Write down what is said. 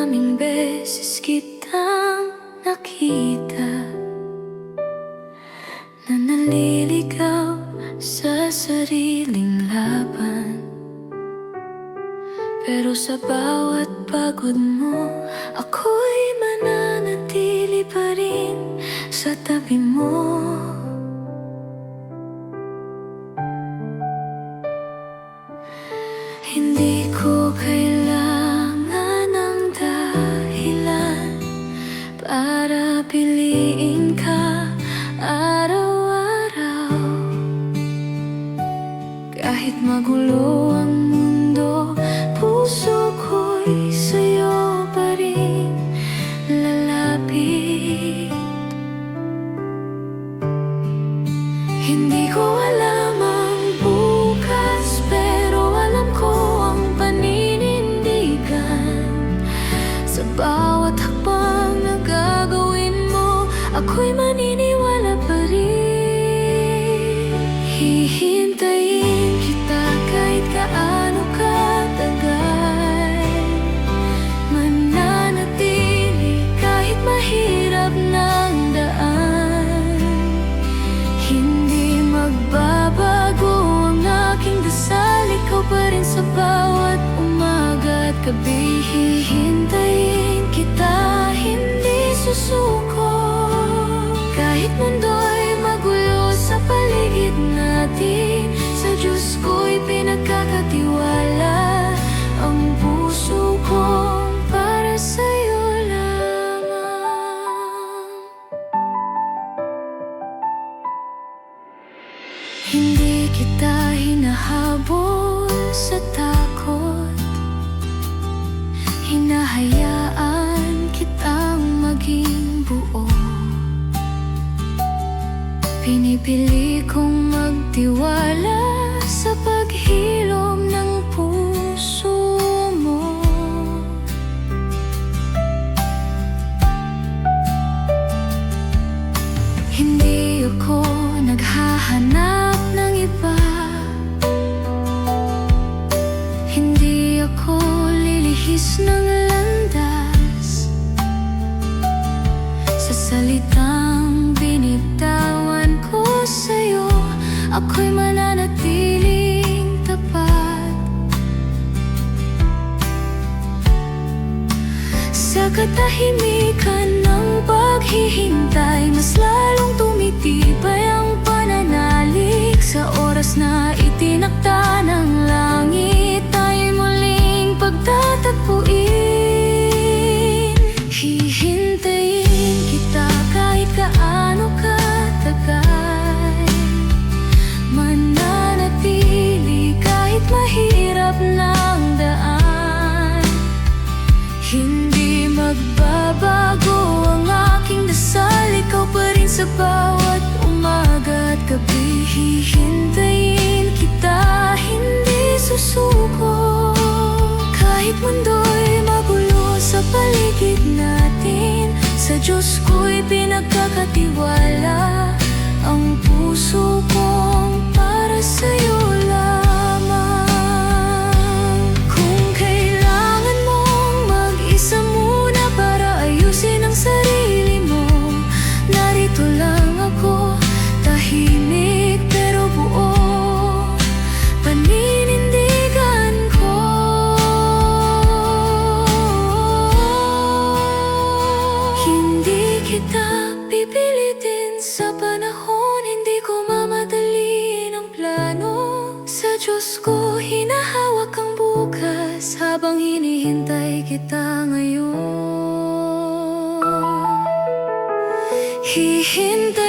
Maraming beses kitang nakita na naliligaw sa sariling laban. Pero sa bawat pagod mo, ako'y mananatili pa rin sa tabi mo. Hindi ko kailangan ng dahilan para piliin ka araw-araw. Kahit magulo ang mundo, puso ko'y sa'yo pa rin lalapit. Hindi ko alam ang bukas, pero alam ko ang paninindigan. Sa bawat hakbang na gagawin mo, ako'y maniniwala pa rin. Hihintayin kita kahit gaano katagal. Mananatili kahit mahirap ng daan. Hindi magbabago ang aking dasal, ikaw pa rin sa bawat umaga at gabi. Hihintayin kita, hindi susuko. Kahit mundo'y magulo sa paligid natin, sa Diyos ko'y pinagkakatiwala. Ang puso kong para sa'yo lamang. Hindi kita hinahabol sa takot, hinahayaan kitang maging buo. Pinipili kong magtiwala sa paghilom ng puso mo. Hindi ako naghahanap ng iba. Hindi ako lilihis ng landas. Sa salitang binitawan ko sa'yo, ako'y mananatiling tapat. Sa katahimikan ng paghihintay, mas lalong tumitibay ang pananalig. Sa oras na itinakda ng langit, tayo'y muling pagtatagpuin. Hihintayin kita kahit gaano katagal. Mananatili kahit mahirap ng daan. Hindi magbabago ang aking dasal, ikaw pa rin sa bawat umaga at gabi. Hihintayin kita, hindi susuko. Kahit mundo'y magulo sa paligid natin, sa Diyos ko'y pinagkakatiwala. Ang puso kong para sa'yo lamang. Kung kailangan mong mag-isa muna para ayusin ang sarili mo, narito lang ako, tahimik pero buo. Paninindigan ko. Hindi kita pipilitin sa panahon, hindi ko mamadaliin ang plano. Sa Diyos ko hinahawak ang bukas, habang hinihintay kita ngayon. Hihintay